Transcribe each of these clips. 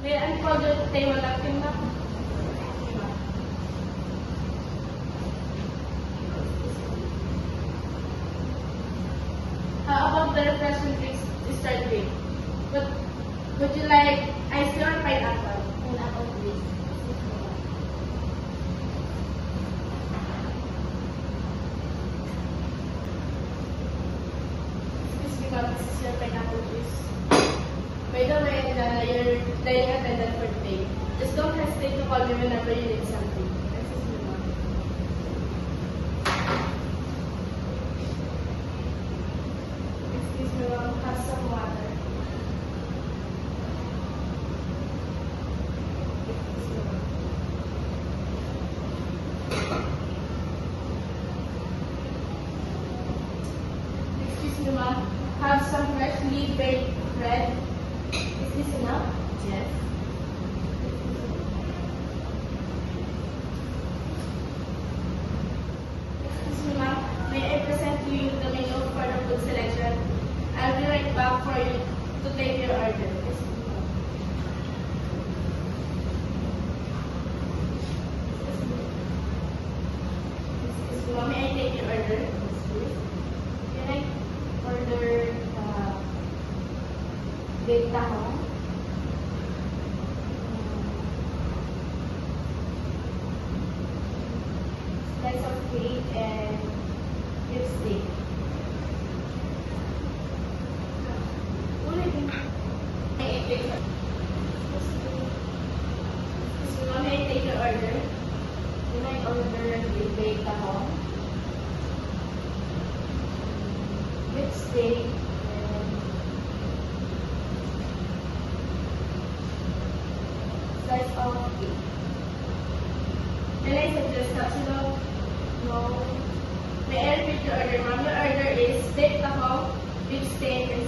May unfolded table natin na. How about the refreshment drinks start with? Would you like ice cream or pineapple? Pineapple, please. Excuse me, ma'am, this is your pineapple juice. By the way, your dining attendant for today. Just don't hesitate to call me whenever you need something. Excuse me, ma'am. Excuse me, ma'am, have some water. Excuse me, ma'am. Excuse me, ma'am, have some freshly baked bread. Is this enough? Yes. Excuse me, ma'am. May I present to you the menu for the food selection? I'll be right back for you to take your order. Excuse me, ma'am. May I take your order? Can I order baked tahong? Slice of cake and beef steak. Ulit. May I take your Excuse me, ma'am, may I take your order? Can I order the baked tahong? Beef steak and slice of cake. Can I suggest capsule? No. May I repeat your order, ma'am? Your order is baked tahong, beef steak, and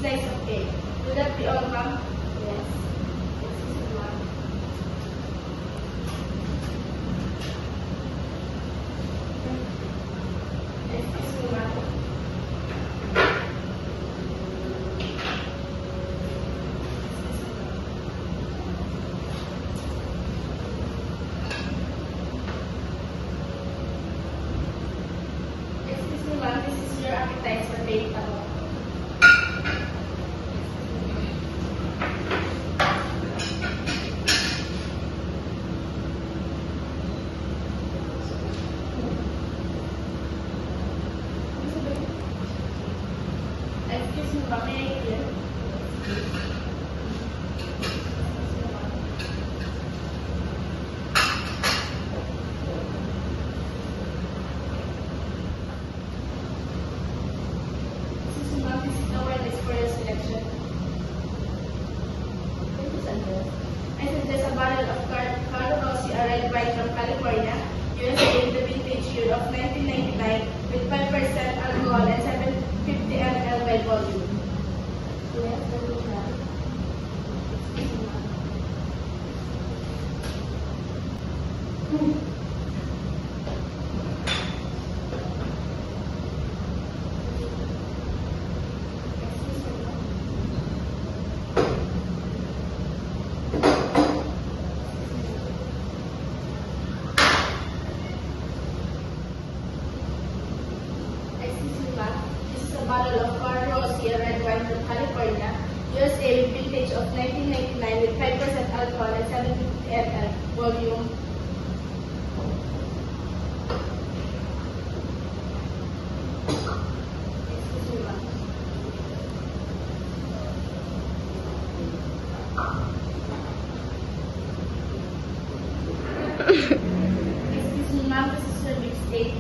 slice of cake. Will that be all, ma'am? Yes. Excuse me, ma'am. Excuse me, ma'am. Excuse me, ma'am. This is your appetizer baked tahong. Excuse me, ma'am. May I hear? Excuse me, ma'am. This is the wellness for your selection. What is address? I suggest a bottle of Carlo Rossi, a red wine from California, USA in the vintage year of 1999 with 5% alcohol and 750 ml by volume. Yes, that we have. Excuse me, ma'am. This is a bottle of Carlo Rossi, a red wine from California, USA with vintage of 1999 with 5% alcohol and 750 ml volume. Excuse me, ma'am. Excuse me, ma'am. This is your beef steak.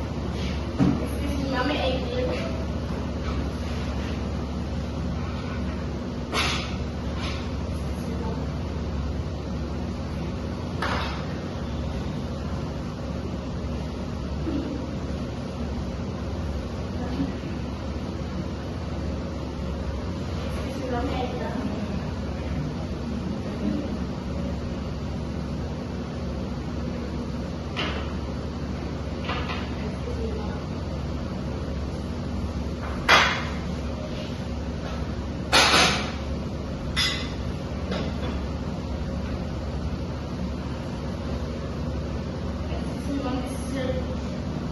Excuse me, ma'am. May I clear? this is your,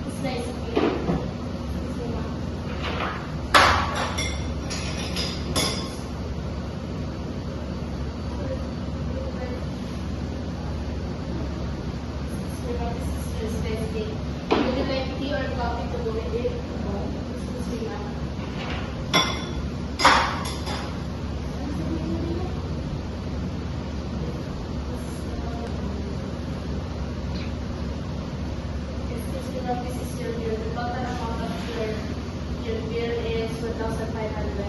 it's nice of you. Excuse me, ma'am. Excuse me, ma'am, this is your stress day. Would you like tea or coffee to go with it? No. Excuse me, ma'am. Excuse me, ma'am, this is your bill. The total amount of your bill is 1,500.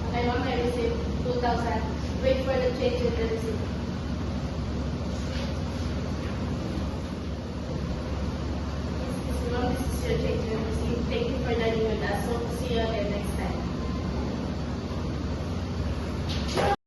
Okay, ma'am, I received 2,000. Wait for the change in the receipt. Excuse me, ma'am, this is your change in the receipt. Thank you for dining with us. So, see you again next time.